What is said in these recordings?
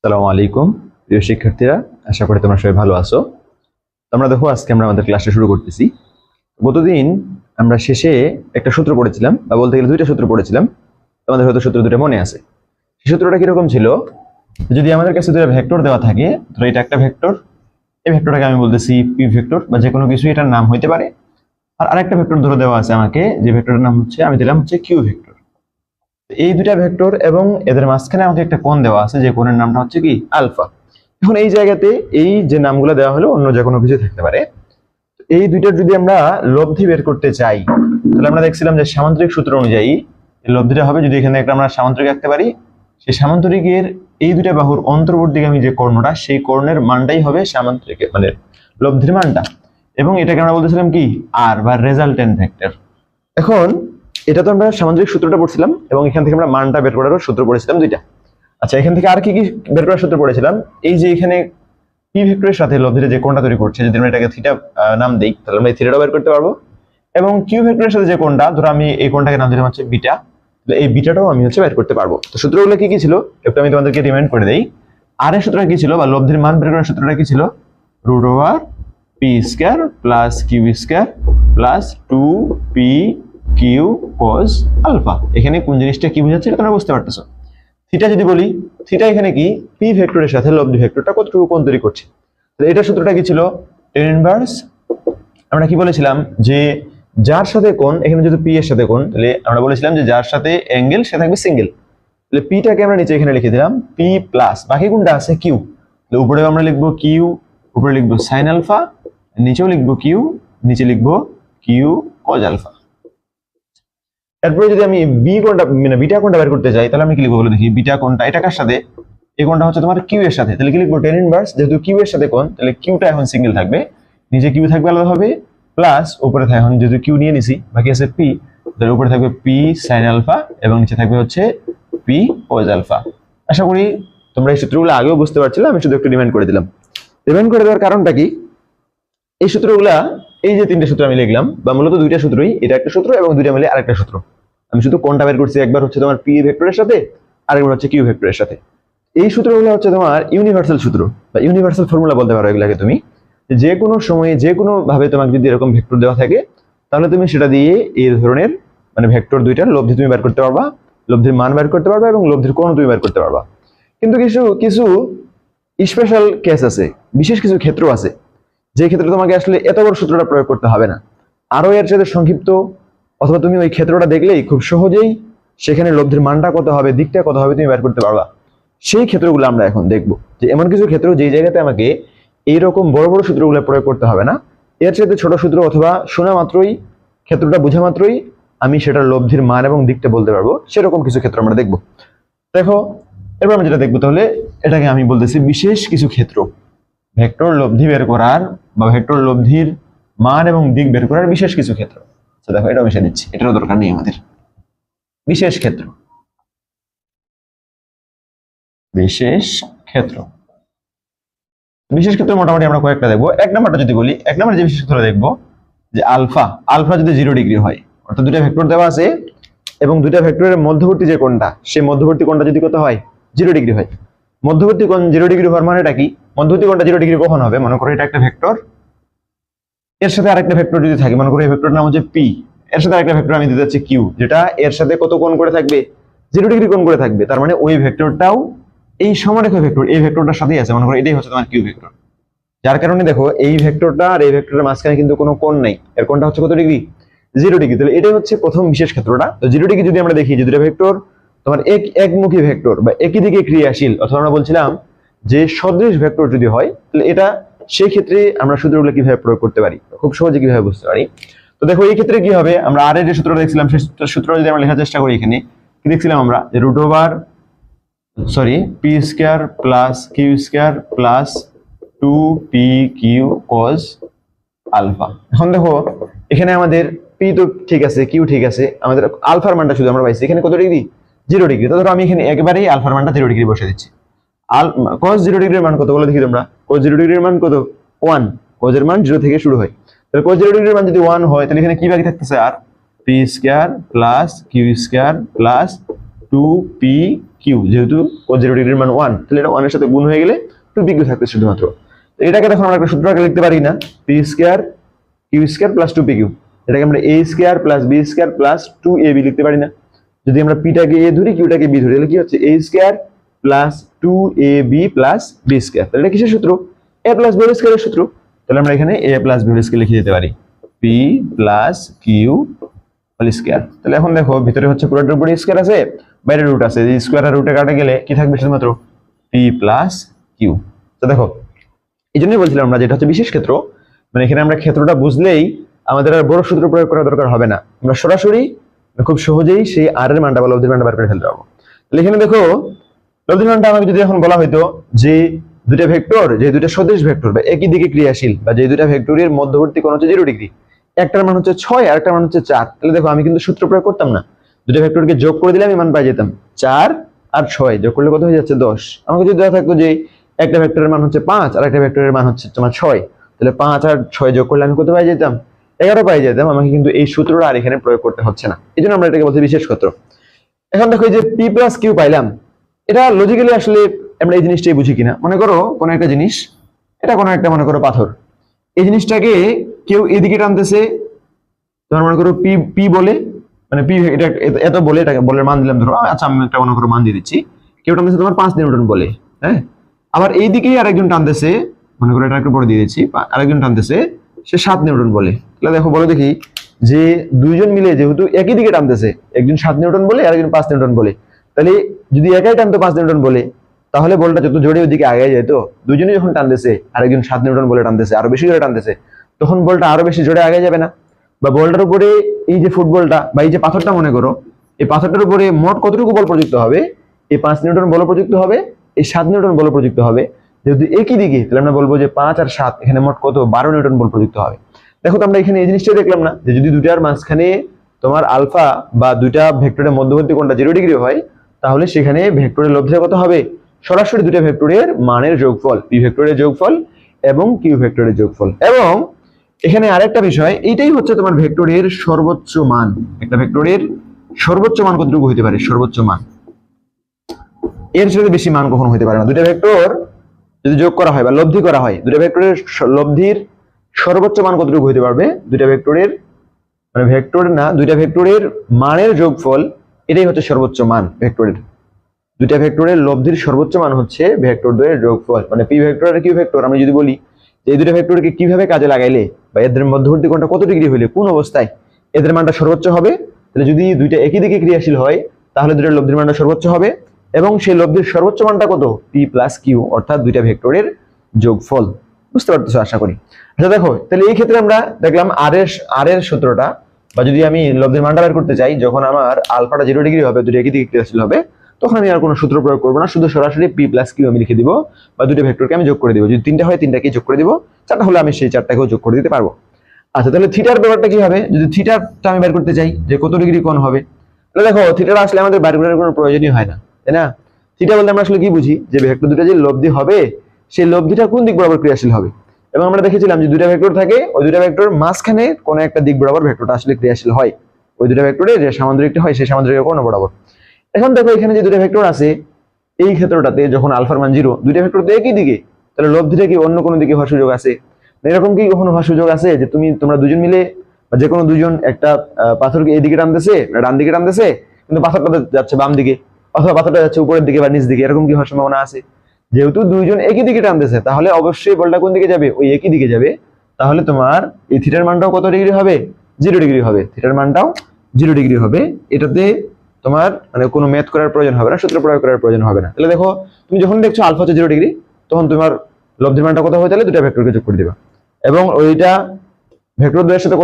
আসসালামু আলাইকুম প্রিয় শিক্ষার্থীরা, আশা করি তোমরা সবাই ভালো আছো। আমরা দেখো আজকে আমরা আমাদের ক্লাসটা শুরু করতেছি। গতদিন আমরা শেষে একটা সূত্র পড়েছিলাম, বা বলতে গেলে দুইটা সূত্র পড়েছিলাম। তোমাদের হয়তো সূত্র দুটো মনে আছে। সেই সূত্রটা কিরকম ছিল, যদি আমাদের কাছে দুটো ভেক্টর দেওয়া থাকে, ধরো এটা একটা ভেক্টর, এই ভেক্টরটাকে আমি বলতেছি পি ভেক্টর, বা যে কোনো কিছু এটার নাম হইতে পারে। আর আরেকটা ভেক্টর ধরে দেওয়া আছে আমাকে, যে ভেক্টরের নাম হচ্ছে আমি দিলাম হচ্ছে কিউ ভেক্টর। এই দুইটা ভেক্টর এবং এদের মাঝখানে আমাকে একটা কোণ দেওয়া আছে, যে কোণের নামটা হচ্ছে কি আলফা। এখন এই জায়গাতে এই যে নামগুলো দেওয়া হলো অন্য যে কোনো কিছু থাকতে পারে। এই দুইটার যদি আমরা লব্ধি বের করতে চাই, তাহলে আমরা দেখছিলাম যে সামান্তরিক সূত্র অনুযায়ী এই লব্ধিটা হবে, যদি এখানে একটা আমরা সামান্তরিক আঁকতে পারি, সেই সামান্তরিকের এই দুইটা বাহুর অন্তর্বর্তীগামী যে কর্ণটা, সেই কর্ণের মানটাই হবে সামান্তরিক মানে লব্ধির মানটা। এবং এটাকে আমরা বলতেছিলাম কি আর বা রেজাল্টেন্ট ভেক্টর। এখন এটা তো আমরা সামান্তরিক সূত্রটা পড়ছিলাম, এবং এখান থেকে আমরা মানটা বের করারও সূত্র পড়েছিলাম দুইটা। আচ্ছা, এখান থেকে আর কি কি বের করার সূত্র পড়েছিলাম? এই যে এখানে পি ভেক্টরের সাথে লব্ধিটা যে কোণটা তৈরি করছে, যদি আমরা এটাকে থিটা নাম দেই, তাহলে আমরা এই থিটাটা বের করতে পারবো। এবং কিউ ভেক্টরের সাথে যে কোণটা, ধরো আমি এই কোণটাকে নাম দিলাম হচ্ছে বিটা, তাহলে এই বিটাটাও আমি হচ্ছে বের করতে পারবো। তো সূত্রগুলো কি কি ছিল একটু আমি তোমাদেরকে রিমাইন্ড করে দেই। আর এর সূত্রটা কি ছিল, বা লব্ধির মান বের করার সূত্রটা কি ছিল? Root over p square plus q square plus 2p q cos alpha. এখানে কোন জিনিসটা কি বোঝাচ্ছে এটা তোমরা বুঝতে পারতেছো। থিটা যদি বলি, থিটা এখানে কি পি ভেক্টরের সাথে লব্ধি ভেক্টরটা কতটুকু কোণ তৈরি করছে। তাহলে এটা সূত্রটা কি ছিল? টেন ইনভার্স, আমরা কি বলেছিলাম যে যার সাথে কোণ, এখানে যদি পি এর সাথে কোণ, তাহলে আমরা বলেছিলাম যে যার সাথে অ্যাঙ্গেল সে থাকবে সিঙ্গেল। তাহলে পিটাকে আমরা নিচে এখানে লিখে দিলাম পি প্লাস বাকি কোণটা আছে কিউ, তাহলে উপরে আমরা লিখবো কিউ, উপরে লিখবো সাইন আলফা, নিচেও লিখবো কিউ, নিচে লিখবো কিউ কজ আলফা। এরপরে যদি আমি বি কোণটা মানে বিটা কোণটা বের করতে চাই, তাহলে আমি কি লিখবো বলে দেখি। বিটা কোণটা এটা কার সাথে? এই কোণটা হচ্ছে তোমার কিউ এর সাথে, তাহলে কি লিখবো টেন ইনভার্স, যেহেতু কিউ এর সাথে কোণ, তাহলে কিউটা এখন সিঙ্গেল থাকবে, নিচে কিউ থাকবে আলাদাভাবে, প্লাস উপরে থাকে, এখন যেহেতু কিউ নিয়ে নিছি বাকি আছে পি, তাহলে উপরে থাকবে পি সাইন আলফা এবং নিচে থাকবে হচ্ছে পি কজ আলফা। আশা করি তোমরা এই সূত্রগুলো আগেও বুঝতে পারছিলে, আমি শুধু একটু রিমাইন্ড করে দিলাম। রিমাইন্ড করে দেওয়ার কারণটা কি, এই সূত্রগুলা, এই যে তিনটে সূত্র আমি লিখলাম, বা মূলত দুইটা সূত্রই, এটা একটা সূত্র এবং দুইটা মিলে আরেকটা সূত্র। আমি শুধু কোনটা বের করছি, একবার হচ্ছে তোমার পি ভেক্টরের সাথে, আরেকবার হচ্ছে কিউ ভেক্টরের সাথে। এই সূত্রগুলো হচ্ছে তোমার ইউনিভার্সাল সূত্র বা ইউনিভার্সাল ফর্মুলা বলতে পারো এগুলাকে তুমি। যে কোনো সময়ে যে কোনো ভাবে তোমাকে যদি এরকম ভেক্টর দেওয়া থাকে, তাহলে তুমি সেটা দিয়ে এই ধরনের মানে ভেক্টর দুইটার লব্ধি তুমি বের করতে পারবা, লব্ধির মান বের করতে পারবা এবং লব্ধির কোণ তুমি বের করতে পারবা। কিন্তু কিছু কিছু স্পেশাল কেস আছে, বিশেষ কিছু ক্ষেত্র আছে, যে ক্ষেত্রে তোমাকে আসলে এত বড় সূত্রটা প্রয়োগ করতে হবে না, আরো এর সাথে সংক্ষিপ্ত, অথবা তুমি ওই ক্ষেত্রটা দেখলেই খুব সহজেই সেখানে লব্ধির মানটা কত হবে, দিকটা কত হবে তুমি বের করতে পারবা। সেই ক্ষেত্রগুলো আমরা এখন দেখবো, যে এমন কিছু ক্ষেত্র যেই জায়গাতে আমাকে এইরকম বড় বড় সূত্রগুলো প্রয়োগ করতে হবে না, এর সাথে ছোট সূত্র অথবা শোনা মাত্রই, ক্ষেত্রটা বোঝা মাত্রই আমি সেটার লব্ধির মান এবং দিকটা বলতে পারবো, সেরকম কিছু ক্ষেত্র আমরা দেখবো। দেখো এরপর আমি যেটা দেখবো, তাহলে এটাকে আমি বলতেছি বিশেষ কিছু ক্ষেত্র, ভেক্টর লব্ধি বের করার বা ভেক্টর লব্ধির মান এবং দিক বের করার বিশেষ কিছু ক্ষেত্র। আচ্ছা দেখো, এটা মিশে দিচ্ছি, এটারও দরকার নেই আমাদের। বিশেষ ক্ষেত্র, বিশেষ ক্ষেত্র, বিশেষ ক্ষেত্র মোটামুটি আমরা কয়েকটা দেখবো। এক নম্বরটা যদি বলি, এক নম্বর যে বিশেষ ক্ষেত্র দেখবো, যে আলফা, আলফা যদি 0 ডিগ্রি হয়, অর্থাৎ দুইটা ভেক্টর দেওয়া আছে এবং দুইটা ভেক্টরের মধ্যবর্তী যে কোণটা, সেই মধ্যবর্তী কোণটা যদি কত হয়, 0 ডিগ্রি হয়। মধ্যবর্তী কোণ 0 ডিগ্রি হওয়ার মানেটা কি? মধ্যবর্তী কোণটা 0 ডিগ্রি কখন হবে? মনে করো এটা একটা ভেক্টর, এর সাথে আরেকটা ভেক্টর যদি থাকে, মনে করো এই ভেক্টরের নাম হচ্ছে পি, এর সাথে আরেকটা ভেক্টর আমি দিতে যাচ্ছি কিউ, যেটা এর সাথে কত কোণ করে থাকবে? 0 ডিগ্রি কোণ করে থাকবে। তার মানে ওই ভেক্টরটাও এই সমরেখা ভেক্টর, এই ভেক্টরটার সাথেই আছে, মনে করো এটাই হচ্ছে তোমার কিউ ভেক্টর। যার কারণে দেখো এই ভেক্টরটা আর এই ভেক্টরের মাঝখানে কিন্তু কোনো কোণ নাই, এর কোণটা হচ্ছে কত ডিগ্রি? 0 ডিগ্রি। তাহলে এটাই হচ্ছে প্রথম বিশেষ ক্ষেত্রটা। তো 0 ডিগ্রি যদি আমরা দেখি, যে দুটো ভেক্টর তোমার একমুখী ভেক্টর বা একই দিকে ক্রিয়াশীল, অথবা আমরা বলছিলাম যে সদৃশ ভেক্টর যদি হয়, তাহলে এটা সেই ক্ষেত্রে আমরা সূত্রগুলো কিভাবে প্রয়োগ করতে পারি, খুব সহজে কিভাবে বুঝতে পারি। তো দেখো এই ক্ষেত্রে কি হবে, আমরা আর এর যে সূত্রটা দেখছিলাম সেই সূত্র যদি আমরা লেখার চেষ্টা করি, এখানে কি দেখছিলাম আমরা, যে root over p square plus q square plus 2p q cos alpha. এখন দেখো এখানে আমাদের পি তো ঠিক আছে, কিউ ঠিক আছে, আমাদের আলফার মানটা শুধু আমরা পাইছি এখানে কত ডিগ্রি? 0 ডিগ্রি। তো ধরো আমি এখানে একবারেই আলফার মানটা 0 ডিগ্রি বসে দিচ্ছি। cos 0 ডিগ্রির মান কত বলে দেখি তোমরা? cos 0 ডিগ্রির মান কত? 1। cos এর মান 0 থেকে শুরু হয়, তাহলে cos 0 ডিগ্রির মান যদি 1 হয়, তাহলে এখানে কি বাকি থাকতেছে? আর p square plus q square plus 2p q q, যেহেতু cos 0 ডিগ্রির মান 1, তাহলে এটা 1 এর সাথে গুণ হয়ে গেলে 2pq থাকবে শুধুমাত্র। তো এটাকে দেখো আমরা একটা সূত্র আকারে লিখতে পারি না, p square q square plus 2pq, এটাকে আমরা a square plus b square plus 2ab লিখতে পারি না? যদি আমরা p টাকে a ধরি q টাকে b ধরি, তাহলে কি হচ্ছে a square plus 2ab plus b square. তাহলে এটা কিসের সূত্র? a প্লাস b স্কয়ারের সূত্র। তাহলে আমরা এখানে a প্লাস b স্কয়ার লিখে দিতে পারি, p plus q whole square. তাহলে এখন দেখো ভিতরে হচ্ছে পুরোটার উপরে স্কয়ার আছে, বাইরে রুট আছে, এই স্কয়ার আর রুটে কাটা গেলে কি থাকবে? শুধুমাত্র p প্লাস q। তো দেখো এই জন্যই বলছিলাম আমরা যেটা হচ্ছে বিশেষ ক্ষেত্র, মানে এখানে আমরা ক্ষেত্রটা বুঝলেই আমাদের আর বড় সূত্র প্রয়োগ করার দরকার হবে না, আমরা সরাসরি খুব সহজেই সেই r এর মানটা বা লব্ধির মানটা বের করে ফেলতে পারবো। তাহলে এখানে দেখো লব্ধির মানটা আমাকে যদি এখন বলা হইতো যে দুইটা ভেক্টর, যে দুইটা সদিশ ভেক্টর বা একই দিকে ক্রিয়াশীল, বা যে দুইটা ভেক্টরের মধ্যবর্তী কোণ হচ্ছে 0 ডিগ্রি, একটার মান হচ্ছে 6 আর একটার মান হচ্ছে 4, তাহলে দেখো আমি কিন্তু সূত্র প্রয়োগ করতাম না, দুইটা ভেক্টরকে যোগ করে দিলে আমি মান পাই যেতাম। 4 আর 6 যোগ করলে কত হয়ে যাচ্ছে? 10। আমাকে যদি দেওয়া থাকতো যে একটা ভেক্টরের মান হচ্ছে 5 আর একটা ভেক্টরের মান হচ্ছে তোমার 6, তাহলে 5 আর 6 যোগ করলে আমি কত পাই যেতাম? 11 পাই যেতাম। আমাকে কিন্তু এই সূত্রটা আর এখানে প্রয়োগ করতে হচ্ছে না, এই জন্য আমরা এটাকে বলছি বিশেষ ক্ষেত্র। এখন দেখো এই যে p প্লাস q পাইলাম, এটা লজিক্যালি আসলে আমরা এই জিনিসটাই বুঝি কিনা। মনে করো কোনো একটা জিনিস, এটা কোনো একটা মনে করো পাথর, এই জিনিসটাকে কেউ এদিকে টানতেছে, তোমার মনে করো পি পি বলে, মানে পি এটা এত বলে, এটাকে বলের মান দিলাম ধরো, আচ্ছা আমি একটা মনে করো মান দিয়ে দিচ্ছি, কেউ টানতেছে তোমার 5 নিউটন বলে, হ্যাঁ, আবার এইদিকেই আরেকজন টানতেছে, মনে করো এটা একটু পরে দিয়ে দিচ্ছি, আরেকজন টানতেছে সে 7 নিউটন বলে। তাহলে দেখো বলো দেখি যে দুইজন মিলে যেহেতু একই দিকে টানতেছে, একজন 7 নিউটন বলে আর একজন 5 নিউটন বলে, তাহলে যদি একাই টানতো 5 নিউটন বলে, তাহলে বলটা যত জোরে ওইদিকে আগে যেত। দুইজনই যখন টানতেছে, আরেকজন 7 নিউটন বলে টানতেছে, আরো বেশি জোরে টানতেছে, তখন বলটা আরো বেশি জোরে আগে যাবে না? বা বলটার উপরে এই যে ফুটবলটা বা এই যে পাথরটা মনে করো, এই পাথরটার উপরে মোট কতটুকু বল প্রযুক্ত হবে? এই 5 নিউটন বল প্রযুক্ত হবে, এই 7 নিউটন বল প্রযুক্ত হবে। যেহেতু একই দিকে, তাহলে আমরা বলবো যে 5 আর 7 এখানে মোট কত? 12 নিউটন বল প্রযুক্ত হবে। দেখো তো আমরা এখানে এই জিনিসটাই দেখলাম না, যে যদি দুইটার মাঝখানে তোমার আলফা বা দুইটা ভেক্টরের মধ্যবর্তী কোণটা 0 ডিগ্রি হয়, তাহলে সেখানে ভেক্টরের লব্ধিটা কত হবে? সরাসরি দুইটা ভেক্টরের মানের যোগফল, পি ভেক্টরের যোগফল এবং কিউ ভেক্টরের যোগফল। এবং এখানে আরেকটা বিষয়, এইটাই হচ্ছে তোমার ভেক্টরের সর্বোচ্চ মান। একটা ভেক্টরের সর্বোচ্চ মান কতটুকু হতে পারে? সর্বোচ্চ মান, এর চেয়ে বেশি মান কখনো হতে পারে না। দুইটা ভেক্টর যদি যোগ করা হয় বা লব্ধি করা হয়, দুইটা ভেক্টরের লব্ধির সর্বোচ্চ মান কতটুকু হতে পারবে? দুইটা ভেক্টরের মানে ভেক্টরের না, দুইটা ভেক্টরের মানের যোগফল, এটাই হচ্ছে সর্বোচ্চ মান ভেক্টরের। দুইটা ভেক্টরের লব্ধির সর্বোচ্চ মান হচ্ছে ভেক্টর দ্বয়ের যোগফল, মানে পি ভেক্টর আর কিউ ভেক্টর। আমি যদি বলি যে এই দুইটা ভেক্টরকে কিভাবে কাজে লাগাইলে বা এদের মধ্যবর্তী কোণটা কত ডিগ্রি হইলে কোন অবস্থায় এদের মানটা সর্বোচ্চ হবে, তাহলে যদি দুইটা একই দিকে ক্রিয়াশীল হয়, তাহলে দুইটা লব্ধির মানটা সর্বোচ্চ হবে, এবং সেই লব্ধির সর্বোচ্চ মানটা কত? পি প্লাস কিউ, অর্থাৎ দুইটা ভেক্টরের যোগফল। বুঝতে পারতেছো আশা করি? আচ্ছা দেখো, তাহলে এই ক্ষেত্রে আমরা দেখলাম আর এর সূত্রটা, বা যদি আমি লব্ধির মানটা বের করতে চাই, যখন আমার আলফাটা 0 ডিগ্রি হবে, দুটো একই দিকে ক্রিয়াশীল হবে, তখন আমি আর কোনো সূত্র প্রয়োগ করবো না, শুধু সরাসরি পি প্লাস কিউ আমি লিখে দিব, বা দুটো ভেক্টরকে আমি যোগ করে দিব। যদি 3টা হয় 3টাকে যোগ করে দিব, 4টা হলে আমি সেই 4টাকেও যোগ করে দিতে পারবো। আচ্ছা তাহলে থিটার ব্যাপারটা কি হবে? যদি থিটাটা আমি বের করতে চাই যে কত ডিগ্রি কোণ হবে, তাহলে দেখো থিটাটা আসলে আমাদের বের করার কোনো প্রয়োজনই হয় না, তাই না? থিটা বলতে আমরা আসলে কি বুঝি? যে ভেক্টর দুটো যে লব্ধি হবে, সেই লব্ধিটা কোন দিক বরাবর ক্রিয়াশীল হবে। এবং আমরা দেখেছিলাম যে দুইটা ভেক্টর থাকে, ওই দুইটা ভেক্টর মাঝখানে কোনো একটা দিক বরাবর ভেক্টরটা আসলে ক্রিয়াশীল হয়, ওই দুইটা ভেক্টরের যে সামান্তরিকটা হয় সেই সামান্তরিক কোণ বরাবর। এখন দেখো এখানে যে দুইটা ভেক্টর আছে, এই ক্ষেত্রটাতে যখন আলফার মান 0, দুইটা ভেক্টর তো একই দিকে, তাহলে লব্ধিটা কি অন্য কোনো দিকে হওয়ার সুযোগ আছে? এরকম কি কখনো হওয়ার সুযোগ আছে যে তোমরা দুজন মিলে বা যে কোনো দুজন একটা পাথরকে এদিকে টানতেছে, ডান দিকে টানতেছে, কিন্তু পাথরটা যাচ্ছে বাম দিকে, অথবা পাথরটা যাচ্ছে উপরের দিকে বা নিচ দিকে, এরকম কি হওয়ার সম্ভাবনা আছে? যেহেতু দুইজন একই দিকে টানতেছে, তাহলে অবশ্যই বলটা কোন দিকে যাবে? ওই একই দিকে যাবে। তাহলে তোমার এই থিটার মানটাও কত ডিগ্রি হবে? 0 ডিগ্রি হবে। থিটার মানটাও 0 ডিগ্রি হবে। এটাতে তোমার মানে কোনো ম্যাথ করার প্রয়োজন হবে না, সূত্র প্রয়োগ করার প্রয়োজন হবে না। তাহলে দেখো তুমি যখন দেখছো আলফা হচ্ছে 0 ডিগ্রি, তখন তোমার লব্ধির মানটা কত হবে? তাহলে দুটো ভেক্টরকে যোগ করে দিবা, এবং ওইটা ভেক্টর দ্বয়ের সাথে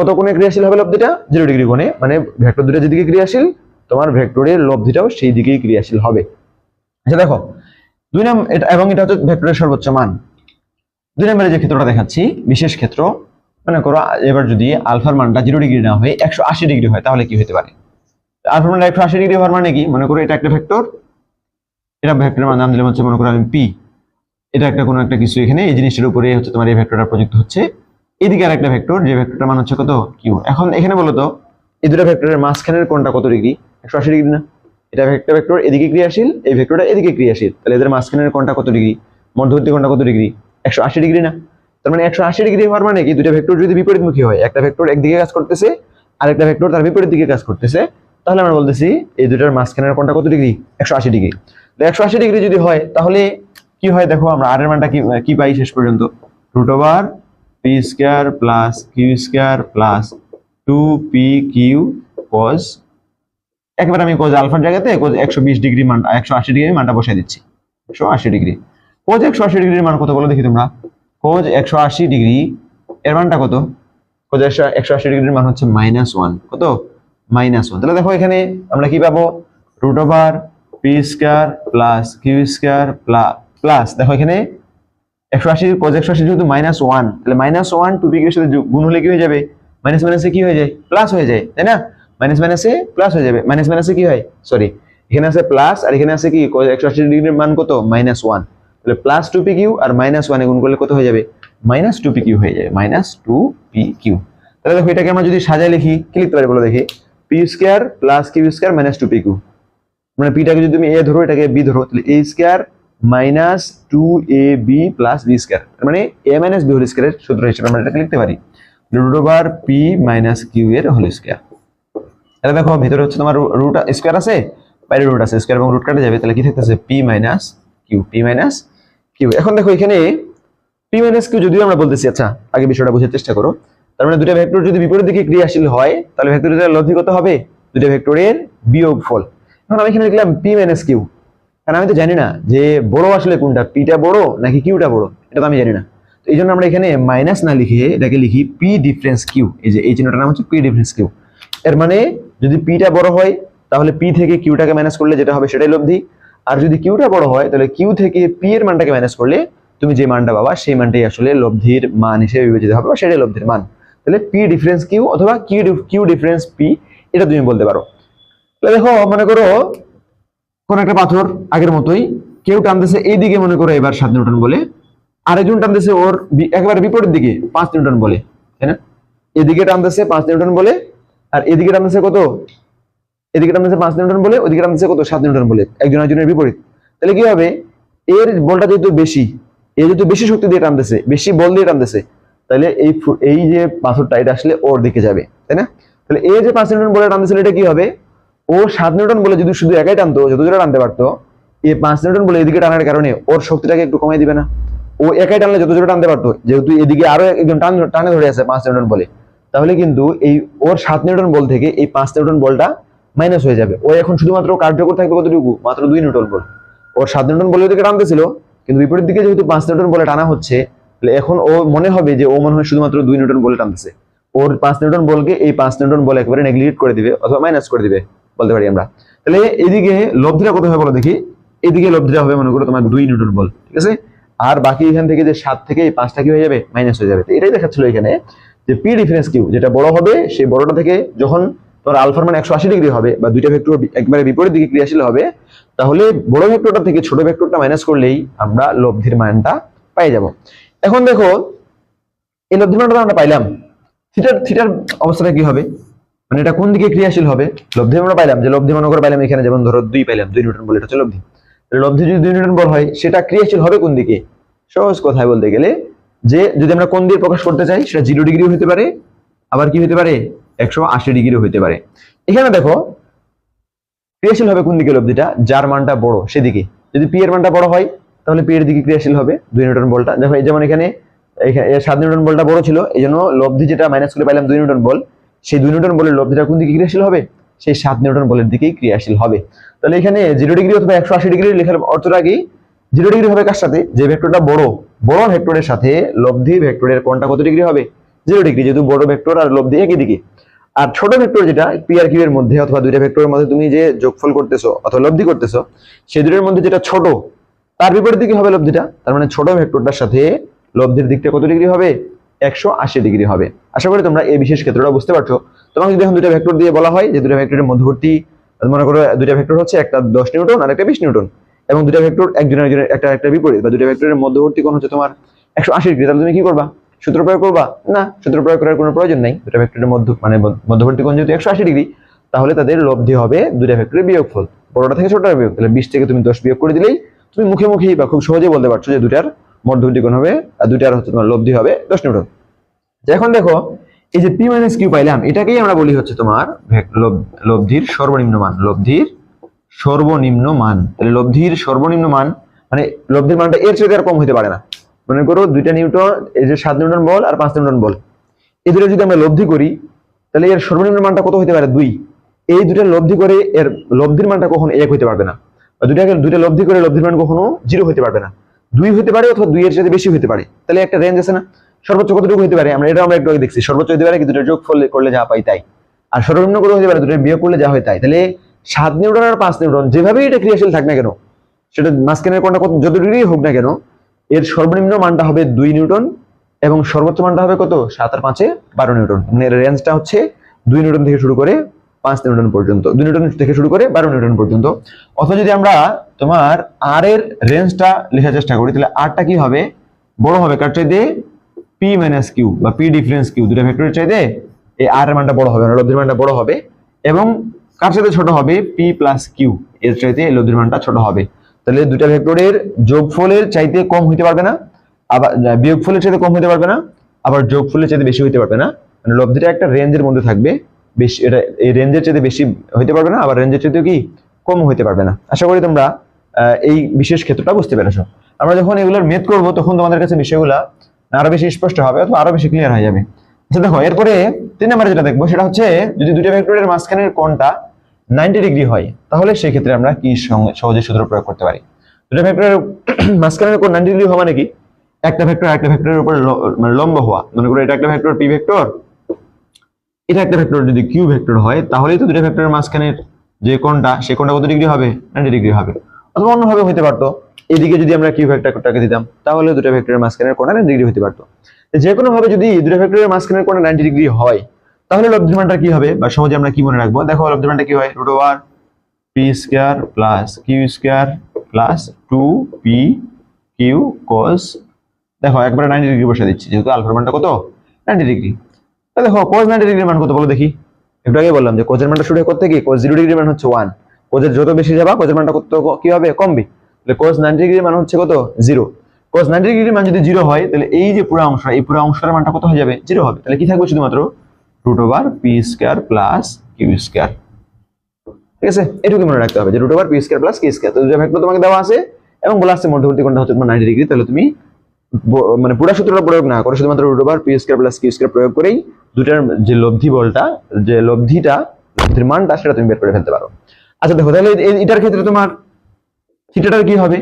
কত কোণে ক্রিয়াশীল হবে লব্ধিটা? 0 ডিগ্রি কোণে। মানে ভেক্টর দুটো যেদিকে ক্রিয়াশীল, তোমার ভেক্টরের লব্ধিটাও সেই দিকেই ক্রিয়াশীল হবে। আচ্ছা দেখো এটা, এবং এটা হচ্ছে ভেক্টরের সর্বোচ্চ মান। 2 নম্বরে যে ক্ষেত্রটা দেখাচ্ছি বিশেষ ক্ষেত্র, মনে করো এবার যদি আলফার মানটা 0 ডিগ্রি না হয়ে 180 ডিগ্রি হয়, তাহলে কি হতে পারে? আলফার মানটা 180 ডিগ্রি হওয়ার মানে কি? মনে করো এটা একটা ভেক্টর, এটা ভেক্টরের নাম দিলাম হচ্ছে মনে করো আমি পি, এটা একটা কোনো একটা কিছু, এখানে এই জিনিসটার উপরে হচ্ছে তোমার এই ভেক্টরটা প্রযুক্ত হচ্ছে, এদিকে আর একটা ভেক্টর, যে ভেক্টরটার মান হচ্ছে কত? কিউ। এখন এখানে বলো তো এই দুটো ভেক্টরের মাঝখানের কোণটা কত ডিগ্রি? 180 ডিগ্রি না? এটা একটা ভেক্টর এদিকে ক্রিয়াশীল, এই ভেক্টরটা এদিকে ক্রিয়াশীল, তাহলে এদের মাঝখানের কোণটা কত ডিগ্রি, মধ্যবর্তী কোণটা কত ডিগ্রি, 180 ডিগ্রি না? তার মানে 180 ডিগ্রি হওয়ার মানে কি, দুইটা ভেক্টর যদি বিপরীতমুখী হয়, একটা ভেক্টর একদিকে কাজ করতেছে আর একটা ভেক্টর তার বিপরীত দিকে কাজ করতেছে, তাহলে আমরা বলতেছি এই দুইটার মাঝখানের কোণটা কত ডিগ্রি, 180 ডিগ্রি। 180 ডিগ্রি যদি হয় তাহলে কি হয় দেখো, আমরা আর এর মানটা কি পাই শেষ পর্যন্ত, √p² plus q² plus 2pq cos, একবার আমি cos আলফার জায়গাতে cos 120 ডিগ্রি মান 180 ডিগ্রি মানটা বসাই দিচ্ছি, 180 ডিগ্রি। cos 180 ডিগ্রির মান কত বলো দেখি তোমরা, cos 180 ডিগ্রি এর মানটা কত, cos 180 ডিগ্রির মান হচ্ছে -1, কত, -1। তাহলে দেখো এখানে আমরা কি পাবো, √p² প্লাস q² প্লাস দেখো এখানে 180 cos 180 যেহেতু -1, তাহলে -1 2pq এর সাথে গুণ হলে কি হয়ে যাবে, মাইনাস মাইনাসে কি হয়ে যায়, প্লাস হয়ে যায়, তাই না? মাইনাস মাইনাসে প্লাস হয়ে যাবে, মাইনাস মাইনাসে কি হয়, সরি এখানে আছে প্লাস আর এখানে আছে কি, cos 180 ডিগ্রির মান কত, -1, তাহলে প্লাস 2pq আর -1 এ গুণ করলে কত হয়ে যাবে, -2pq হয়ে যাবে, -2pq। তাহলে দেখো এটাকে আমরা যদি সাজায় লিখি কি লিখতে পারি বলো দেখি, p² প্লাস q² -2pq, মানে পিটাকে যদি তুমি a ধরো এটাকে b ধরো, তাহলে a² minus 2ab plus b², মানে a মাইনাস b হোল স্কয়ারের সূত্র হিসেবে আমরা এটাকে লিখতে পারি √p মাইনাস q এর হোল স্কয়ার। তাহলে দেখো ভিতরে হচ্ছে তোমার রুট স্কয়ার আছে, বাইরে রুট আছে, স্কয়ার এবং রুট কাটা যাবে, তাহলে কি থাকতেছে p মাইনাস q। এখন দেখো এখানে p মাইনাস q যদিও আমরা বলতেছি, আচ্ছা আগে বিষয়টা বোঝার চেষ্টা করো। তার মানে দুটো ভেক্টর যদি বিপরীত দিকে ক্রিয়াশীল হয় তাহলে ভেক্টরের লব্ধি কত হবে, দুটো ভেক্টরের বিয়োগফল। এখন আমি এখানে লিখলাম p মাইনাস q, কারণ আমি তো জানি না যে বড় আসলে কোনটা, পিটা বড় নাকি কিউটা বড়, এটা তো আমি জানি না। তো এই জন্য আমরা এখানে মাইনাস না লিখে এটাকে লিখি পি ডিফারেন্স কিউ, এই যে এই চিহ্নটার নাম হচ্ছে পি ডিফারেন্স কিউ। এর মানে যদি পিটা বড় হয় তাহলে পি থেকে কিউটাকে মাইনাস করলে যেটা হবে সেটাই লব্ধি, আর যদি কিউটা বড় হয় তাহলে কিউ থেকে পি এর মানটাকে মাইনাস করলে তুমি যে মানটা পাবা সেই মানটাই আসলে লব্ধির মান হিসেবে বিবেচিত হবে, বা সেটাই লব্ধির মান। তাহলে পি ডিফারেন্স কিউ অথবা কিউ ডিফারেন্স পি, এটা তুমি বলতে পারো। তাহলে দেখো মনে করো কোন একটা পাথর আগের মতোই কেউ টানতেছে এইদিকে, মনে করো এবার 7 নিউটন বলে, আরেকজন টানতেছে ওর একেবারে বিপরীত দিকে 5 নিউটন বলে, তাই না? এদিকে টানতেছে 5 নিউটন বলে আর এদিকে টানতেছে কত, এদিকে টানতেছে 5 নিউটন বলে, ওদিকে টানতেছে কত, 7 নিউটন বলে, একজন একজনের বিপরীত। তাহলে কি হবে, এর বলটা যেহেতু বেশি, এ যেহেতু বেশি শক্তি দিয়ে টানতেছে, বেশি বল দিয়ে টানতেছে, তাহলে এই যে পাথরটা এটা আসলে ওর দিকে যাবে, তাই না? তাহলে এই যে 5 নিউটন বলে টানতেছিল এটা কি হবে, ও 7 নিউটন বলে যদি শুধু একাই টানতো, যত জোরে টানতে পারতো, এই 5 নিউটন বলে এদিকে টানার কারণে ওর শক্তিটাকে একটু কমাই দিবে না? ও একাই টানলে যত জোরে টানতে পারতো, যেহেতু এদিকে আরো একজন টানে ধরে আছে 5 নিউটন বলে, তাহলে কিন্তু এই ওর 7 নিউটন বল থেকে এই 5 নিউটন বলটা মাইনাস হয়ে যাবে। ও এখন শুধুমাত্র কার্যকর থাকবে কতটুকু, মাত্র 2 নিউটন বল। ওর 7 নিউটন বলে ওদিকে টানতেছিল, কিন্তু বিপরীত দিকে যেহেতু 5 নিউটন বলে টানা হচ্ছে, তাহলে এখন ও মনে হবে যে ও মনে হয় শুধুমাত্র 2 নিউটন বলে টানতেছে। ওর 5 নিউটন বলকে এই 5 নিউটন বল একেবারে নেগলিজেট করে দিবে অথবা মাইনাস করে দিবে বলতে পারি আমরা। তাহলে এদিকে লব্ধিটা কত হবে বলো দেখি, এদিকে লব্ধিটা হবে মনে করো তোমার 2 নিউটন বল, ঠিক আছে? আর বাকি এখান থেকে যে 7 থেকে এই 5টা কি হয়ে যাবে, মাইনাস হয়ে যাবে। তো এটাই দেখাচ্ছিল এখানে যে পি ডিফারেন্স কিউ যেটা বড় হবে, সেই বড়টা থেকে যখন তোমার আলফার মান 180 ডিগ্রি হবে বা দুইটা ভেক্টর একবারে বিপরীত দিকে ক্রিয়াশীল হবে, তাহলে বড় ভেক্টরটা থেকে ছোট ভেক্টরটা মাইনাস করলেই আমরা লব্ধির মানটা পাই যাব। এখন দেখো এই লব্ধির মানটা আমরা পাইলাম, থিটার অবস্থাটা কি হবে, মানে এটা কোন দিকে ক্রিয়াশীল হবে, লব্ধি আমরা পাইলাম, যে লব্ধি মনে করে পাইলাম এখানে, যেমন ধরো 2 পাইলাম, 2 নিউটন বল, এটা হচ্ছে লব্ধি। লব্ধি যদি 2 নিউটন বল হয় সেটা ক্রিয়াশীল হবে কোন দিকে, সহজ কথায় বলতে গেলে যে যদি আমরা কোণ দিয়ে প্রকাশ করতে চাই সেটা 0 ডিগ্রিও হতে পারে, আবার কি হতে পারে 180 ডিগ্রিও হতে পারে। এখানে দেখো ক্রিয়াশীল হবে কোন দিকে লব্ধিটা, যার মানটা বড় সেদিকে। যদি পি এর মানটা বড় হয় তাহলে পি এর দিকে ক্রিয়াশীল হবে 2 নিউটন বলটা। দেখো যেমন এখানে 7 নিউটন বলটা বড় ছিল, এই জন্য লব্ধি যেটা মাইনাস করে পাইলাম 2 নিউটন বল, সেই 2 নিউটন বলের লব্ধিটা কোন দিকে ক্রিয়াশীল হবে, সেই 7 নিউটন বলের দিকেই ক্রিয়াশীল হবে। তাহলে এখানে 0 ডিগ্রি অথবা 180 ডিগ্রি লেখার অর্থটা কি, 0 ডিগ্রি হবে কার সাথে, যে ভেক্টরটা বড় ভেক্টরের সাথে লব্ধি ভেক্টরের কোণটা কত ডিগ্রি হবে, 0 ডিগ্রি, যেহেতু বড় ভেক্টর আর লব্ধি একই দিকে। আর ছোট ভেক্টর যেটা পি আর কিউ এর মধ্যে অথবা দুইটা ভেক্টরের মধ্যে তুমি যে যোগফল করতেছো অথবা লব্ধি করতেছো, সেই দুটোর মধ্যে যেটা ছোট তার বিপরীত দিকে হবে লব্ধিটা। তার মানে ছোট ভেক্টরটার সাথে লব্ধির দিকটা কত ডিগ্রি হবে, 180 ডিগ্রি হবে। আশা করি তোমরা এই বিশেষ ক্ষেত্রটা বুঝতে পারছো। তোমাকে যদি এখন দুইটা ভেক্টর দিয়ে বলা হয় যে দুইটা ভেক্টরের মধ্যবর্তী, মনে করো দুইটা ভেক্টর হচ্ছে একটা 10 নিউটন আর একটা 20 নিউটন, এবং দুইটা ভেক্টর একজনের একটা বিপরীত, বা দুইটা ভেক্টরের মধ্যবর্তী কোণ হচ্ছে তোমার 180 ডিগ্রি, তাহলে তুমি কি করবা, সূত্র প্রয়োগ করবা? না, সূত্র প্রয়োগ করার কোনো প্রয়োজন নাই। দুটো ভেক্টরের মধ্যবর্তী কোণ যেহেতু 180 ডিগ্রি, তাহলে তাদের লব্ধি হবে দুইটা ভেক্টরের বিয়োগফল, বড়টা থেকে ছোটটা বিয়োগ, তাহলে 20 থেকে তুমি 10 বিয়োগ করে দিলেই তুমি মুখে মুখেই বা খুব সহজেই বলতে পারছো যে দুটার মধ্যবর্তী কোণ হবে আর দুটার হচ্ছে তোমার লব্ধি হবে 10 নিউটন। এখন দেখো এই যে পি মাইনাস কিউ পাইলাম, এটাকেই আমরা বলি হচ্ছে তোমার লব্ধির সর্বনিম্ন মান। লব্ধির সর্বনিম্ন মান, তাহলে লব্ধির সর্বনিম্ন মান মানে লব্ধির মানটা এর চেয়ে আর কম হতে পারে না। মনে করো দুইটা নিউটন, এই যে 7 নিউটন বল আর 5 নিউটন বল, এই দুটো যদি আমরা লব্ধি করি তাহলে এর সর্বনিম্ন মানটা কত হতে পারে? 2। এই দুটো লব্ধি করে এর লব্ধির মানটা কখনো 1 হতে পারবে না, বা দুইটা লব্ধি করে লব্ধির মান কখনো 0 হতে পারবে না। 2 হতে পারে অথবা 2 এর চেয়ে বেশি হতে পারে। তাহলে একটা রেঞ্জ আছে না, সর্বোচ্চ কতটুকু হতে পারে? আমরা একটু আগে দেখছি, সর্বোচ্চ হতে পারে কি দুটো যোগ করলে যা পাই তাই, আর সর্বনিম্ন কত হতে পারে? দুটো বিয়োগ করলে যা হয় তাই। তাহলে 7 নিউটন আর 5 নিউটন যেভাবেই এটা ক্রিয়াশীল থাক না কেন, সেটা মাঝখানের কোণটা কত যত ডিগ্রি হোক না কেন, এর সর্বনিম্ন মানটা হবে 2 নিউটন এবং সর্বোচ্চ মানটা হবে কত? 7 আর 5 12 নিউটন। মানে এর রেঞ্জটা হচ্ছে 2 নিউটন থেকে শুরু করে 5 নিউটন পর্যন্ত, 2 নিউটন থেকে শুরু করে 12 নিউটন পর্যন্ত। অথবা যদি আমরা তোমার আর এর রেঞ্জটা লেখার চেষ্টা করি তাহলে আরটা কি হবে? বড় হবে কার চাইতে? পি মাইনাস কিউ বা পি ডিফারেন্স কিউ, দুটো ভেক্টরের চাইতে এই আর এর মানটা বড় হবে, লব্ধির মানটা বড় হবে। এবং কার সাথে ছোট হবে? পি প্লাস কিউ, এর চাইতে লব্ধির মানটা ছোট হবে। তাহলে দুটা ভেক্টরের যোগফলের চাইতে কম হইতে পারবে না, আবার বিয়োগফলের চাইতে কম হইতে পারবে না, আবার যোগফলের চাইতে বেশি হইতে পারবে না। মানে লব্ধিটা একটা রেঞ্জের মধ্যে থাকবে, বেশি এটা এই রেঞ্জের চাইতে বেশি হইতে পারবে না, আবার রেঞ্জের চাইতে কি কম হইতে পারবে না। আশা করি তোমরা এই বিশেষ ক্ষেত্রটা বুঝতে পেরেছো। আমরা যখন এগুলোর মেথ করব তখন তোমাদের কাছে বিষয়গুলা আরো বেশি স্পষ্ট হবে অথবা আরো বেশি ক্লিয়ার হয়ে যাবে। আচ্ছা দেখো, এরপরে 3 নম্বরে যেটা দেখবো সেটা হচ্ছে যদি দুটো ভেক্টরের মাঝখানের কোণটা 90 ডিগ্রি হয় তাহলে সেই ক্ষেত্রে আমরা কি সহজে সূত্র প্রয়োগ করতে পারি। দুটো ভেক্টরের মাঝখানের কোণ 90 ডিগ্রি হওয়া মানে কি? একটা ভেক্টর আরেকটা ভেক্টরের উপর মানে লম্ব হওয়া। মনে করো এটা একটা ভেক্টর পি ভেক্টর, এটা একটা ভেক্টর যদি কিউ ভেক্টর হয় তাহলেই তো দুটো ভেক্টরের মাঝখানের যে কোণটা সে কোণটা কত ডিগ্রি হবে? 90 ডিগ্রি হবে। অথবা অন্যভাবে হতে পারতো, এদিকে যদি আমরা কিউ ভেক্টরটাকে দিতাম তাহলে দুটো ভেক্টরের মাঝখানের কোণটা 90 ডিগ্রি হতে পারতো। যে কোনো ভাবে যদি দুটো ভেক্টরের মাঝখানের কোণটা 90 ডিগ্রি হয় তাহলে লব্ধির মানটা কি হবে? বা সহজে আমরা কি মনে রাখবো? দেখো লব্ধির মানটা কি হয়? Root over p square plus q square plus 2p q cos, দেখো একবারে 90 ডিগ্রি বসে দিচ্ছি যেহেতু আলফার মানটা কত? 90 ডিগ্রি। তাহলে দেখো cos 90 ডিগ্রির মান কত বলো দেখি? একটু আগে বললাম যে cos এর মানটা শুরু হয় কত থেকে? cos 0 ডিগ্রির মান হচ্ছে 1, cos এর যত বেশি যাবা cos এর মানটা কত কি হবে? কমবে। তাহলে cos 90 ডিগ্রির মান হচ্ছে কত? 0। cos 90 ডিগ্রির মান যদি 0 হয় তাহলে এই যে পুরো অংশ, এই পুরো অংশের মানটা কত হয়ে যাবে? 0 হবে। তাহলে কি থাকবে? শুধুমাত্র root over p square plus q square. ঠিক আছে, এটুকু মনে রাখতে হবে যে root over p square plus q square. তো দুটো ভেক্টর তোমাকে দেওয়া আছে এবং বলা আছে মধ্যবর্তী কোণটা হচ্ছে তোমার 90 ডিগ্রি। তাহলে তুমি মানে পুরো সূত্রটা প্রয়োগ না করে শুধুমাত্র root over p square plus q square প্রয়োগ করেই দুটার যে লব্ধি বলটা, যে লব্ধির মানটা সেটা তুমি বের করে ফেলতে পারো। আচ্ছা দেখো, তাহলে এটার ক্ষেত্রে তোমার থিটাটার কি হবে?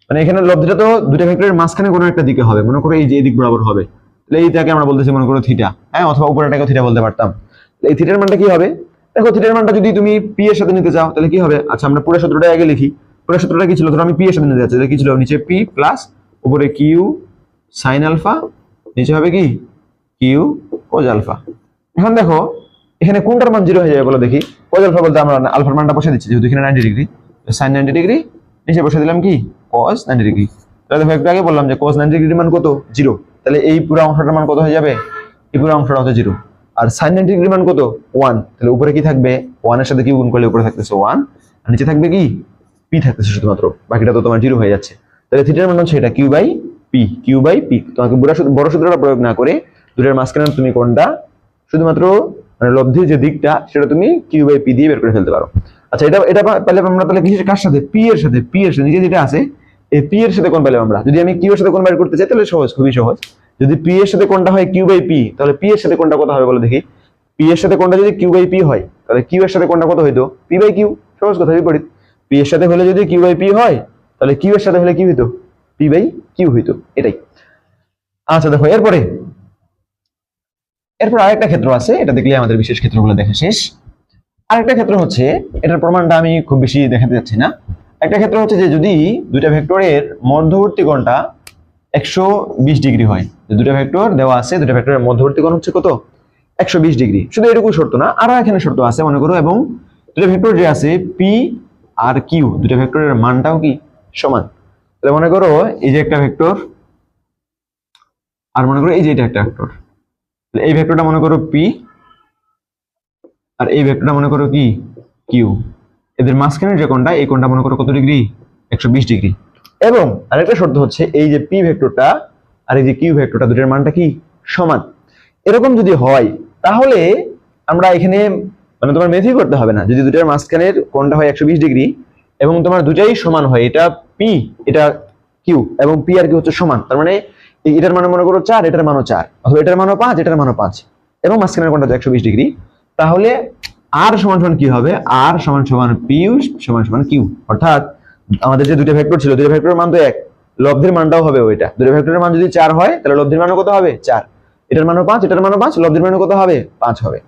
মানে এখানে লব্ধিটা তো দুটো ভেক্টরের মাঝখানে কোনো একটা দিকে হবে, মনে করো এই যে এদিক বরাবর হবে, তাহলে এইটাকে আমরা বলতেছি মনে করো থিটা, হ্যাঁ, অথবা উপরেটাকে থিটা বলতে পারতাম। এই থিটার মানটা কি হবে? দেখো থিটার মানটা যদি তুমি পি এর সাথে নিতে চাও তাহলে কি হবে? আচ্ছা আমরা পুরো সূত্রটা আগে লিখি। পুরো সূত্রটা কি ছিল? ধরো আমি পি এর সাথে নিতে যাচ্ছি, তাহলে কি ছিল? নিচে পি প্লাস উপরে কিউ সাইন আলফা, নিচে হবে কি? কিউ কোজ আলফা। এখন দেখো এখানে কোনটার মান 0 হয়ে যাবে বলো দেখি? কোজ আলফা বলতে আমরা আলফার মানটা বসে দিচ্ছি যেহেতু এখানে 90 ডিগ্রি, সাইন 90 ডিগ্রি, নিচে বসে দিলাম কি? cos 90 degree. তাহলে দেখো একটু আগে বললাম যে cos 90 ডিগ্রির মান কত? 0। তাহলে এই পুরো অংশটার মান কত হয়ে যাবে? এই পুরো অংশটা হচ্ছে 0। আর sin 90 ডিগ্রির মান কত? 1। তাহলে উপরে কি থাকবে? 1 এর সাথে কি গুণ করলে উপরে থাকতেছে 1, আর নিচে থাকবে কি? p থাকতেছে শুধুমাত্র, বাকিটা তো তোমার 0 হয়ে যাচ্ছে। তাহলে থিটার মান হচ্ছে এটা q বাই p। তোমাকে বড় সূত্রটা প্রয়োগ না করে দুটোর মাঝখানে তুমি কোনটা শুধুমাত্র মানে লব্ধির যে দিকটা সেটা তুমি q বাই p দিয়ে বের করে ফেলতে পারো। আচ্ছা এটা পেলে আমরা তাহলে কিসের কার সাথে? p এর সাথে। নিচে যেটা আছে এই p এর সাথে কোণ পেলাম আমরা। যদি আমি q এর সাথে কোণ বের করতে চাই তাহলে সহজ, খুবই সহজ। যদি p এর সাথে কোণটা হয় q বাই p তাহলে p এর সাথে কোণটা কত হবে বলো দেখি? p এর সাথে কোণটা যদি q বাই p হয় তাহলে q এর সাথে কোণটা কত হইতো? p by q। সহজ কথা, বিপরীত। p এর সাথে হলে যদি q বাই p হয় তাহলে q এর সাথে হলে কি হইতো? p বাই q হইতো, এটাই। আচ্ছা দেখো এরপর আরেকটা ক্ষেত্র আছে, এটা দেখলে আমাদের বিশেষ ক্ষেত্রগুলো দেখা শেষ। আরেকটা ক্ষেত্র হচ্ছে, এটার প্রমাণটা আমি খুব বেশি দেখাতে যাচ্ছি না। একটা ক্ষেত্র হচ্ছে যে যদি দুইটা ভেক্টরের মধ্যবর্তী কোণটা 120 ডিগ্রি হয়, দুটো ভেক্টর দেওয়া আছে, দুটো ভেক্টরের মধ্যবর্তী কোণ হচ্ছে কত? 120 ডিগ্রি। শুধু এটুকু শর্ত না, আরো এখানে শর্ত আছে মনে করো, এবং দুটো ভেক্টর যে আছে পি আর কিউ, দুটো ভেক্টরের মানটাও কি সমান। তাহলে মনে করো এই যে একটা ভেক্টর, আর মনে করো এই যে এটা একটা ভেক্টর। এই ভেক্টরটা মনে করো পি আর এই ভেক্টরটা মনে করো কি? কিউ। এদের মাঝখানের যে কোণটা, এই কোণটা মনে করো কত ডিগ্রি, 120 ডিগ্রি। এবং আরেকটা শর্ত হচ্ছে এই যে পি ভেক্টরটা আর এই যে কিউ ভেক্টরটা দুটোর মানটা কি সমান। এরকম যদি হয় তাহলে আমরা এখানে মানে তোমার মেথই করতে হবে না, যদি দুটোর মাঝখানের কোণটা হয় 120 ডিগ্রি এবং তোমার দুটাই সমান হয়, এটা পি এটা কিউ এবং পি আর কিউ হচ্ছে সমান, তার মানে এটার মান মনে করো 4, এটার মানও 4, অথবা এটার মানও 5, এটার মানও 5 এবং মাঝখানের কোণটা 120 ডিগ্রি, তাহলে আর সমান সমান কি হবে, আর সমান সমান পি সমান সমান কিউ। অর্থাৎ আমাদের যে দুটো ভেক্টর ছিল, দুটো ভেক্টরের মান তো এক, লব্ধির মানটাও হবে ওইটা। দুটো ভেক্টরের মান যদি 4 হয় তাহলে লব্ধির মানও কত হবে 4, এটার মানও 5, এটার মানও 5, লব্ধির মানও কত হবে 5 হবে।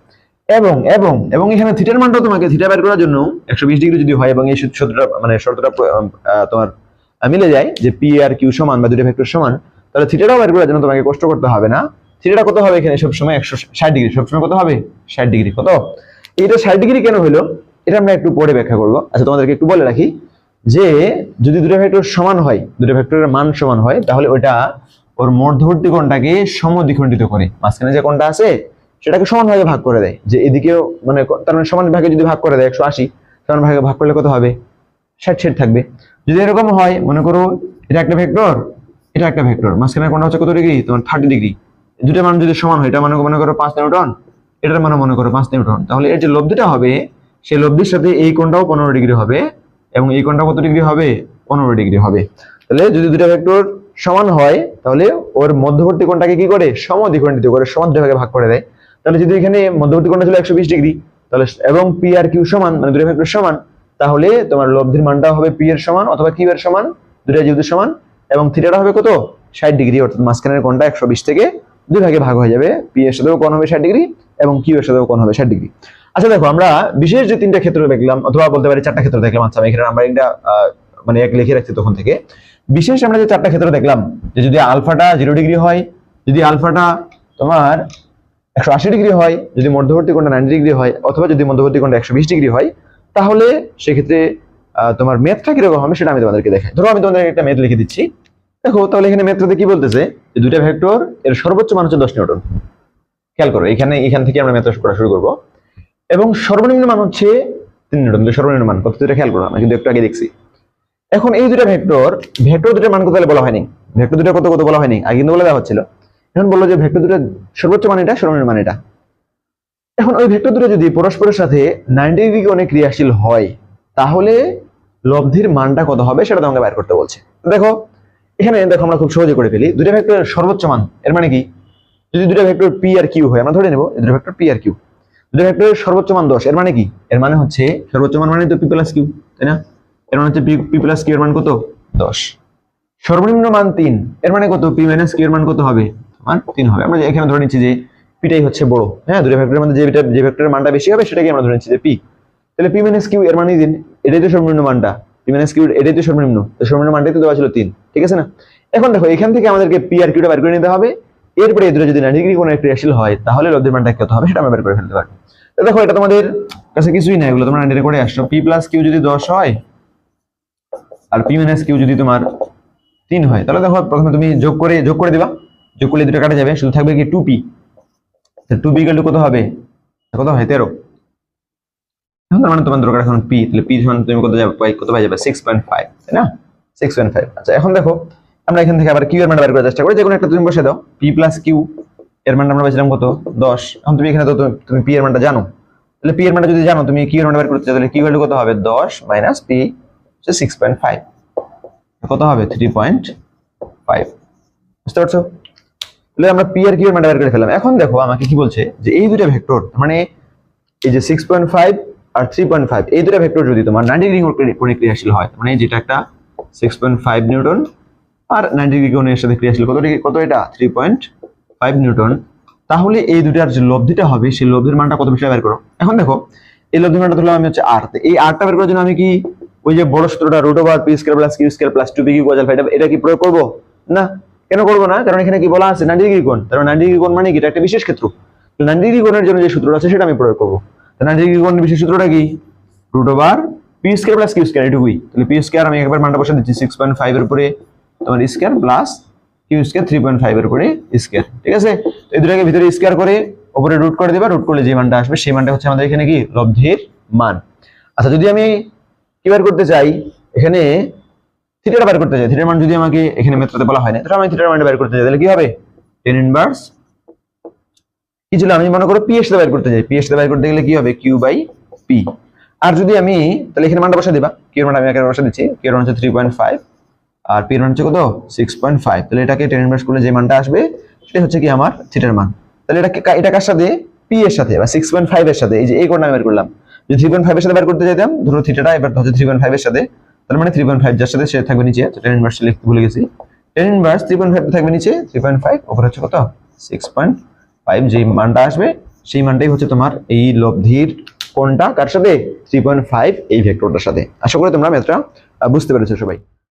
এবং এবং এবং এখানে থিটার মানটাও তোমাকে থিটা বের করার জন্য 120 ডিগ্রি যদি হয় এবং এই সূত্রটা মানে শর্তটা তোমার মিলে যায় যে পি আর কিউ সমান বা দুটো ভেক্টর সমান, তাহলে থিটাটাও বের করার জন্য তোমাকে কষ্ট করতে হবে না। থিটাটা কত হবে এখানে সবসময় 160 ডিগ্রি, সবসময় কত হবে 60 ডিগ্রি। কত এটা 60 ডিগ্রি কেন হলো এটা আমরা একটু পরে ব্যাখ্যা করব। আচ্ছা তোমাদেরকে একটু বলে রাখি যে যদি দুটো ভেক্টর সমান হয়, দুটো ভেক্টরের মান সমান হয়, তাহলে ওটা ওর মধ্যবর্তী কোণটাকে সমদ্বিখণ্ডিত করে, মাঝখানে যে কোণটা আছে সেটাকে সমান ভাগে ভাগ করে দেয়, যে এদিকেও মানে তার মানে সমান ভাগে যদি ভাগ করে দেয় 180, সমান ভাগে ভাগ করলে কত হবে 60 থাকবে। যদি এরকম হয় মনে করো এটা একটা ভেক্টর, এটা একটা ভেক্টর, মাঝখানের কোণটা হচ্ছে কত ডিগ্রি, তোমার 30 ডিগ্রি, দুটো মান যদি সমান হয়, এটা মনে করো 5 নিউটন, এটার মান মনে করো 5 নিউটন, তাহলে এর যে লব্ধিটা হবে সেই লব্ধির সাথে এই কোণটাও 15 ডিগ্রি হবে এবং এই কোণটা কত ডিগ্রি হবে 15 ডিগ্রি হবে। তাহলে যদি দুটো ভেক্টর সমান হয় তাহলে ওর মধ্যবর্তী কোণটাকে কি করে সমদ্বিখণ্ডিত করে, সমান দুই ভাগে ভাগ করে দেয়। তাহলে যদি এখানে মধ্যবর্তী কোণটা ছিল 120 ডিগ্রি, তাহলে এবং পি আর কিউ সমান মানে দুটো ভেক্টর সমান, তাহলে তোমার লব্ধির মানটাও হবে পি এর সমান অথবা কিউ এর সমান, দুটোই যেহেতু সমান, এবং থিটাটা হবে কত 60 ডিগ্রি, অর্থাৎ মাঝখানের কোণটা 120 থেকে দুই ভাগে ভাগ হয়ে যাবে, পি এর সাথেও কোণ হবে 60 ডিগ্রি এবং কিউ এর সাথেও কোণ হবে 60 ডিগ্রি। আচ্ছা দেখো আমরা বিশেষ যে তিনটা ক্ষেত্র দেখলাম, অথবা বলতে পারি চারটা ক্ষেত্র দেখলাম, আচ্ছা এখানে আমরা এটা মানে এক লিখে রাখছি তখন থেকে। বিশেষ আমরা যে চারটা ক্ষেত্র দেখলাম, যে যদি আলফাটা 0 ডিগ্রি হয়, যদি আলফাটা তোমার 180 ডিগ্রি হয়, যদি মধ্যবর্তী কোণটা 90 ডিগ্রি হয়, অথবা যদি মধ্যবর্তী কোণটা 120 ডিগ্রি হয়, তাহলে সেক্ষেত্রে তোমার মেথটা কিরকম হবে সেটা আমি তোমাদেরকে দেখাই। ধরো আমি তোমাদের একটা মেথ লিখে দিচ্ছি, দেখো তাহলে এখানে মেথটাতে কি বলতেছে যে দুইটা ভেক্টর এর সর্বোচ্চ মান হচ্ছে 10 নিউটন। খেয়াল করো এখান থেকে আমরা মেথড করা শুরু করব, এবং সর্বনিম্ন মান হচ্ছে 3 নিউটন। সর্বনিম্ন মান কত এটা খেয়াল করো, আমি কিন্তু একটু আগে দেখছি। এখন এই দুটো ভেক্টর দুটোর মান কত বলা হয়নি, ভেক্টর দুটো কত বলা হয়নি, আগে কিন্তু বলে দেওয়া হচ্ছিল। এখন বললো যে ভেক্টর দুটো সর্বোচ্চ মান এটা, সর্বনিম্ন মান এটা। এখন ওই ভেক্টর দুটো যদি পরস্পরের সাথে 90 ডিগ্রি কোণে ক্রিয়াশীল হয়, তাহলে লব্ধির মানটা কত হবে সেটা তোমাকে বের করতে বলছে। দেখো এখানে দেখো আমরা খুব সহজে করে ফেলি, দুটো ভেক্টরের সর্বোচ্চ মান, এর মানে কি যদি দুটো ভেক্টর পি আর কিউ হয়, আমরা ধরে নেব দুটো ভেক্টর পি আর কিউ, দুটো ভেক্টরের সর্বোচ্চ মান 10, এর মানে কি, এর মানে হচ্ছে সর্বোচ্চ মান মানে তো পি প্লাস কিউ, তাই না, এর মানে হচ্ছে পি প্লাস কিউ এর মান কত 10। সর্বনিম্ন মান 3, এর মানে কত পি মাইনাস কিউ এর মান কত হবে, মান 3 হবে। আমরা এখানে ধরে নিচ্ছি যে পিটাই হচ্ছে বড়, হ্যাঁ দুটো ভেক্টরের মধ্যে যে ভেক্টরের মানটা বেশি হবে সেটাকে আমরা ধরে নিচ্ছি যে পি। তাহলে পি মাইনাস কিউ এর মানে দিন, এটাই তো সর্বনিম্ন মানটা, পি মাইনাস কিউ এটাই তো সর্বনিম্ন, তো সর্বনিম্ন মানটাই তো দেওয়া ছিল 3, ঠিক আছে না। এখন দেখো এখান থেকে আমাদেরকে পি আর কিউটা বের করে নিতে হবে, এরপরে এই দুটো যদি 90 ডিগ্রি কোণে ক্রিয়াশীল হয় তাহলে লব্ধির মানটা কত হবে সেটা আমরা বের করে ফেলতে পারবো। তো দেখো এটা তোমাদের কাছে কিছুই না, এগুলো তোমরা 90 করে আসছো। পি প্লাস কিউ যদি 10 হয় আর পি মাইনাস কিউ যদি তোমার 3 হয়, তাহলে দেখো প্রথমে তুমি যোগ করে দিবা, যোগ করলে দুটো কাটা যাবে, শুধু থাকবে কি 2p। 2p কত হবে 13। এখন তার মানে তোমার দরকার এখন p, তাহলে p সমান তুমি কত পাই যাবে 6.5, তাই না 6.5। আচ্ছা এখন দেখো আমরা এখান থেকে আবার q এর মান বের করার চেষ্টা করি, যে কোনো একটা তুমি বসে দাও, p প্লাস q এর মানটা আমরা পেয়েছিলাম কত 10। এখন তুমি এখানে তো তুমি p এর মানটা জানো, তাহলে p এর মানটা যদি জানো তুমি q এর মানটা বের করতে চাও, তাহলে q কত হবে 10 মাইনাস p হচ্ছে 6.5, কত হবে 3.5, বুঝতে পারছো। তাহলে আমরা p আর q এর মানটা বের করে ফেললাম। এখন দেখো আমাকে কি বলছে যে এই দুটো ভেক্টর মানে এই যে 6.5 আর 3.5 এই দুটো ভেক্টর যদি তোমার 90 ডিগ্রি কোণে ক্রিয়াশীল হয়, মানে যেটা একটা 6.5 নিউটন আর 90 ডিগ্রি কোণের সাথে ক্রিয়াশীল কত এটা 3.5 নিউটন, তাহলে এই দুটার যে লব্ধিটা হবে সেই লব্ধির মানটা কত বেশি বের করো। এখন দেখো এই লব্ধির মানটা ধরলাম আমি হচ্ছে r, এই rটা বের করার জন্য আমি কি ওই যে বড় সূত্রটা √p² + q² + 2p = α এটা কি প্রয়োগ করব না, কেন করবো না, কারণ এখানে কি বলা আছে 90 ডিগ্রি কোণ, তার 90 ডিগ্রি কোণ মানে কি এটা একটা বিশেষ ক্ষেত্র, 90 ডিগ্রি কোণের জন্য যে সূত্রটা আছে সেটা আমি প্রয়োগ করব। 90 ডিগ্রি কোণের বিশেষ সূত্রটা কি √p² + q² এটুকুই। তাহলে p² আমি একবার মানটা বসে দিচ্ছি 6.5 এর উপরে তোমার স্কয়ার প্লাস q² 3.5 এর উপরে স্কয়ার, ঠিক আছে। তো এই দুটোকে ভিতরে স্কয়ার করে উপরে রুট করে দিবা, রুট করলে যে মানটা আসবে সেই মানটা হচ্ছে আমাদের এখানে কি লব্ধির মান। আচ্ছা যদি আমি কি বের করতে চাই এখানে থিটাটা বের করতে চাই। থিটার মান যদি আমাকে এখানে মেথডে বলা হয় না, তাহলে আমি থিটার মানটা বের করতে চাই, তাহলে কি হবে tan ইনভার্স কি ছিল, আমি মনে করো পি এর সাথে বের করতে চাই, পি এর সাথে বের করতে গেলে কি হবে কিউ বাই পি। আর যদি আমি তাহলে এখানে মানটা বসা দিবা, কিউ এর মান আমি এখানে বসা দিচ্ছি, কিউ এর মান হচ্ছে 3.5 আর পি এর মান হচ্ছে কত 6.5। তাহলে এটাকে tan ইনভার্স করলে যে মানটা আসবে সেটা হচ্ছে কি আমার থিটার মান। তাহলে এটা কার সাথে পি এর সাথে বা 6.5 এর সাথে, এই যে এই কোণটা আমি বের করলাম, যদি 3.5 এর সাথে বের করতে যেতাম ধরো থিটাটা এবার হচ্ছে 3.5 এর সাথে, তার মানে 3.5 যার সাথে সে থাকবে নিচে, তো tan ইনভার্স লিখতে ভুলে গেছি, tan ইনভার্স 3.5 থাকবে নিচে, 3.5 উপরে হচ্ছে কত 6.5, যে মানটা আসবে সেই মানটাই হচ্ছে তোমার এই লব্ধির কোণটা কার সাথে 3.5 এই ভেক্টরটার সাথে। আশা করি তোমরা ম্যাথটা বুঝতে পেরেছো সবাই।